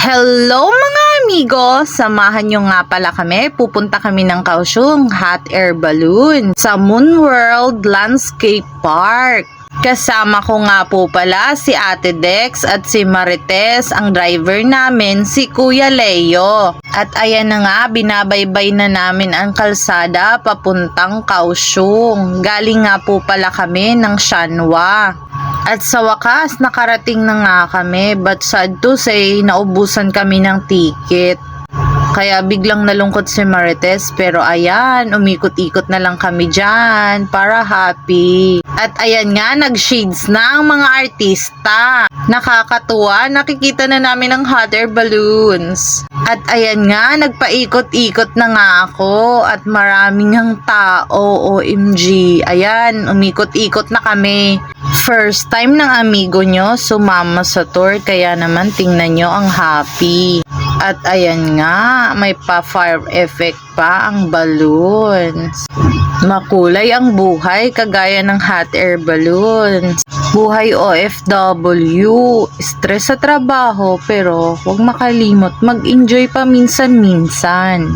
Hello mga amigo! Samahan nyo nga pala kami. Pupunta kami ng Kaohsiung Hot Air Balloon sa Moon World Landscape Park. Kasama ko nga po pala si Ate Dex at si Marites, ang driver namin, si Kuya Leo. At ayan na nga, binabaybay na namin ang kalsada papuntang Kaohsiung. Galing nga po pala kami ng Shanwa. At sa wakas, nakarating na nga kami, but sad to say, naubusan kami ng ticket. Kaya biglang nalungkot si Marites, pero ayan, umikot-ikot na lang kami dyan para happy. At ayan nga, nag-shades na ang mga artista. Nakakatuwa, nakikita na namin ang hot air balloons. At ayan nga, nagpaikot-ikot na nga ako at maraming ang tao, OMG. Ayan, umikot-ikot na kami. First time ng amigo nyo sumama sa tour, kaya naman tingnan nyo ang happy. At ayan nga, may pa-fire effect pa ang balloons. Makulay ang buhay kagaya ng hot air balloons. Buhay OFW, stress sa trabaho pero huwag makalimot mag-enjoy pa minsan-minsan.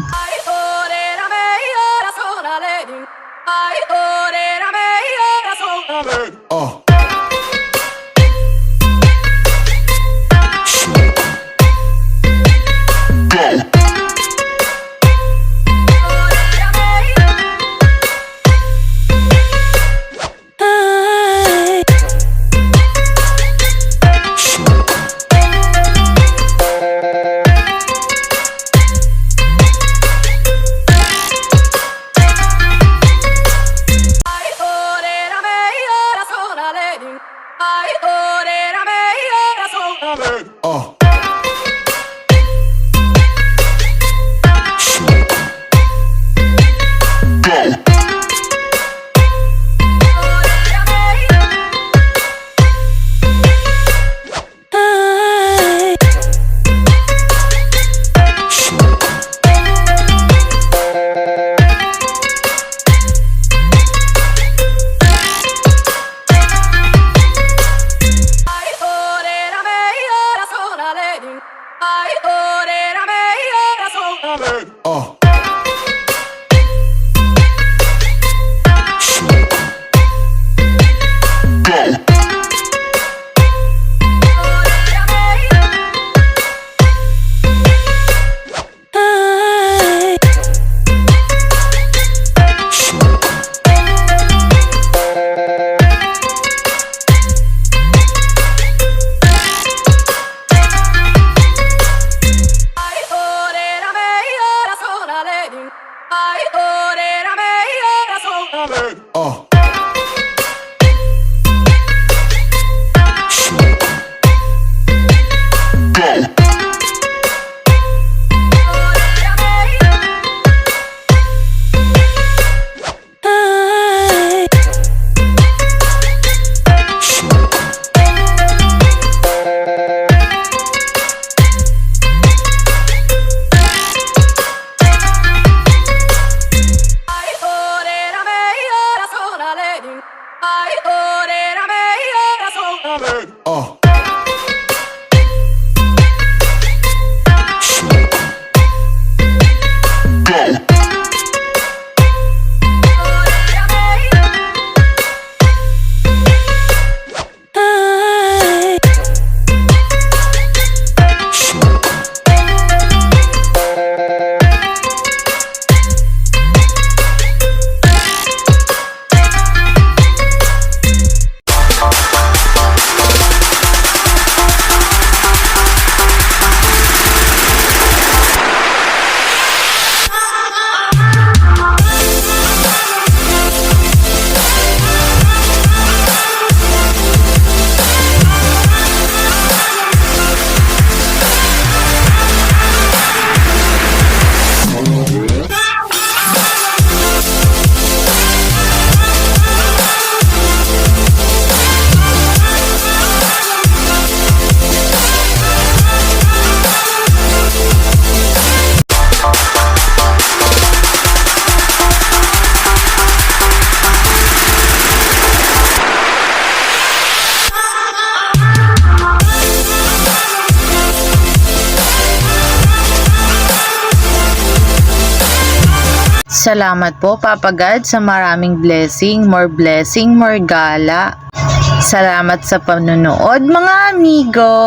Salamat po, Papa God, sa maraming blessing, more gala. Salamat sa panonood, mga amigo.